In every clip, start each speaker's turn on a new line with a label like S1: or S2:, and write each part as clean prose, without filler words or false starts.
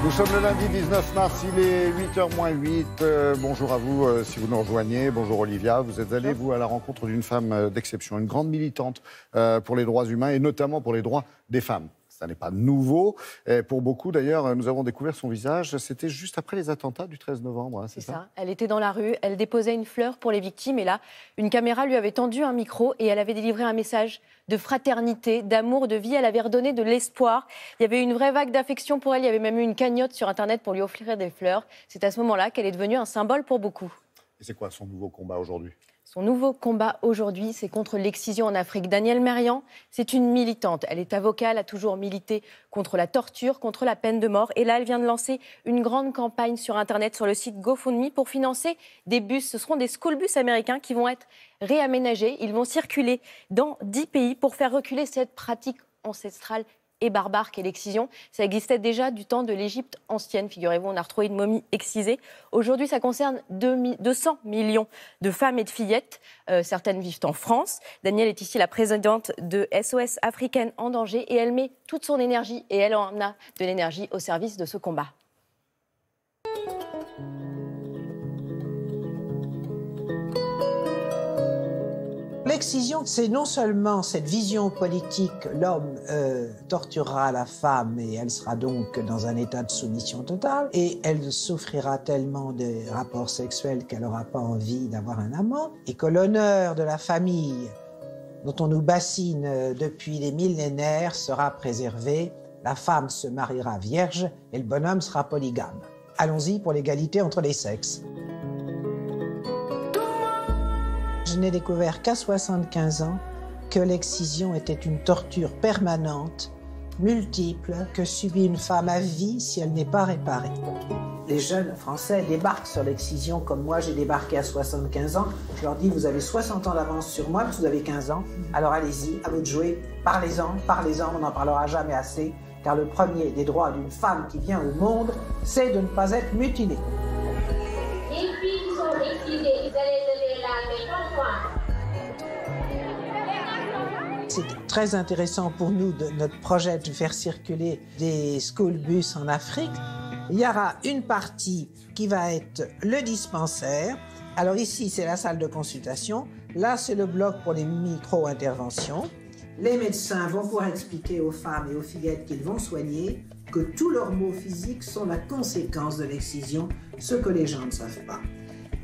S1: Nous sommes le lundi 19 mars, il est 8h moins 8. Bonjour à vous si vous nous rejoignez. Bonjour Olivia. Vous êtes allée, vous, à la rencontre d'une femme d'exception, une grande militante pour les droits humains et notamment pour les droits des femmes. Ça n'est pas nouveau. Pour beaucoup, d'ailleurs, nous avons découvert son visage. C'était juste après les attentats du 13 novembre, hein, c'est ça ?
S2: Elle était dans la rue, elle déposait une fleur pour les victimes. Et là, une caméra lui avait tendu un micro et elle avait délivré un message de fraternité, d'amour, de vie. Elle avait redonné de l'espoir. Il y avait une vraie vague d'affection pour elle. Il y avait même eu une cagnotte sur Internet pour lui offrir des fleurs. C'est à ce moment-là qu'elle est devenue un symbole pour beaucoup.
S1: Et c'est quoi son nouveau combat aujourd'hui ?
S2: Son nouveau combat aujourd'hui, c'est contre l'excision en Afrique. Danielle Marian, c'est une militante. Elle est avocate, elle a toujours milité contre la torture, contre la peine de mort. Et là, elle vient de lancer une grande campagne sur Internet, sur le site GoFundMe, pour financer des bus. Ce seront des school bus américains qui vont être réaménagés. Ils vont circuler dans 10 pays pour faire reculer cette pratique ancestrale et barbare qu'est l'excision. Ça existait déjà du temps de l'Égypte ancienne. Figurez-vous, on a retrouvé une momie excisée. Aujourd'hui, ça concerne 200 millions de femmes et de fillettes. Certaines vivent en France. Danielle est ici la présidente de SOS Africaine en danger et elle met toute son énergie, et elle en a de l'énergie, au service de ce combat.
S3: L'excision, c'est non seulement cette vision politique, l'homme torturera la femme et elle sera donc dans un état de soumission totale et elle souffrira tellement des rapports sexuels qu'elle n'aura pas envie d'avoir un amant et que l'honneur de la famille dont on nous bassine depuis des millénaires sera préservé. La femme se mariera vierge et le bonhomme sera polygame. Allons-y pour l'égalité entre les sexes. Je n'ai découvert qu'à 75 ans que l'excision était une torture permanente, multiple, que subit une femme à vie si elle n'est pas réparée. Les jeunes Français débarquent sur l'excision comme moi j'ai débarqué à 75 ans. Je leur dis, vous avez 60 ans d'avance sur moi, parce que vous avez 15 ans. Alors allez-y, à vous de jouer, parlez-en, on n'en parlera jamais assez. Car le premier des droits d'une femme qui vient au monde, c'est de ne pas être mutilée.
S4: Les filles qui sont excisées, vous allez lever la main.
S3: C'est très intéressant pour nous, de notre projet, de faire circuler des school bus en Afrique. Il y aura une partie qui va être le dispensaire. Alors ici, c'est la salle de consultation. Là, c'est le bloc pour les micro-interventions. Les médecins vont pouvoir expliquer aux femmes et aux fillettes qu'ils vont soigner que tous leurs maux physiques sont la conséquence de l'excision, ce que les gens ne savent pas.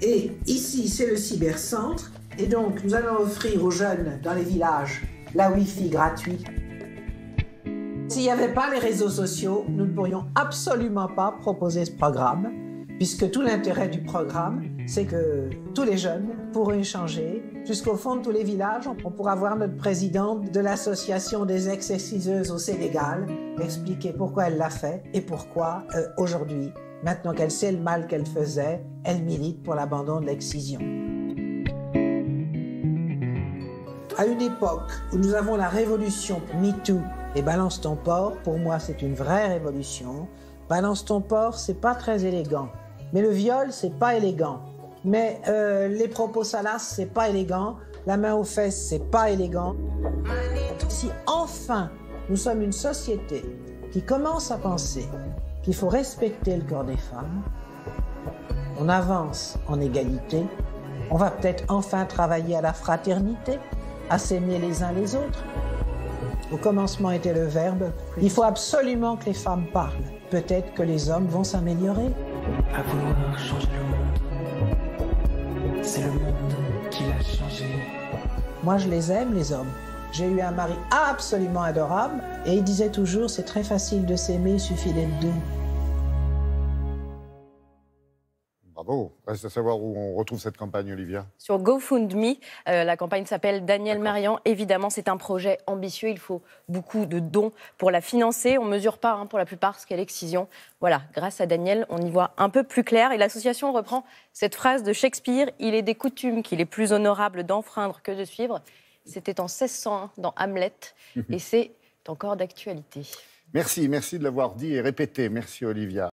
S3: Et ici, c'est le cybercentre. Et donc, nous allons offrir aux jeunes dans les villages la Wi-Fi gratuite. S'il n'y avait pas les réseaux sociaux, nous ne pourrions absolument pas proposer ce programme, puisque tout l'intérêt du programme, c'est que tous les jeunes pourront échanger jusqu'au fond de tous les villages. On pourra voir notre présidente de l'association des ex-exciseuses au Sénégal expliquer pourquoi elle l'a fait et pourquoi aujourd'hui, maintenant qu'elle sait le mal qu'elle faisait, elle milite pour l'abandon de l'excision. À une époque où nous avons la révolution MeToo et Balance ton porc, pour moi c'est une vraie révolution. Balance ton porc, c'est pas très élégant. Mais le viol, c'est pas élégant. Mais les propos salaces, c'est pas élégant. La main aux fesses, c'est pas élégant. Si enfin nous sommes une société qui commence à penser qu'il faut respecter le corps des femmes, on avance en égalité, on va peut-être enfin travailler à la fraternité, à s'aimer les uns les autres. Au commencement était le verbe. Il faut absolument que les femmes parlent. Peut-être que les hommes vont s'améliorer.
S5: À vouloir changer le monde, c'est le monde qui l'a changé.
S3: Moi, je les aime, les hommes. J'ai eu un mari absolument adorable et il disait toujours, c'est très facile de s'aimer, il suffit d'être deux.
S1: Bravo. Reste à savoir où on retrouve cette campagne, Olivia.
S2: Sur GoFundMe, la campagne s'appelle Danielle Marian. Évidemment, c'est un projet ambitieux. Il faut beaucoup de dons pour la financer. On ne mesure pas pour la plupart ce qu'est l'excision. Voilà, grâce à Danielle, on y voit un peu plus clair. Et l'association reprend cette phrase de Shakespeare. Il est des coutumes qu'il est plus honorable d'enfreindre que de suivre. C'était en 1601 dans Hamlet. Et c'est encore d'actualité.
S1: Merci de l'avoir dit et répété. Merci, Olivia.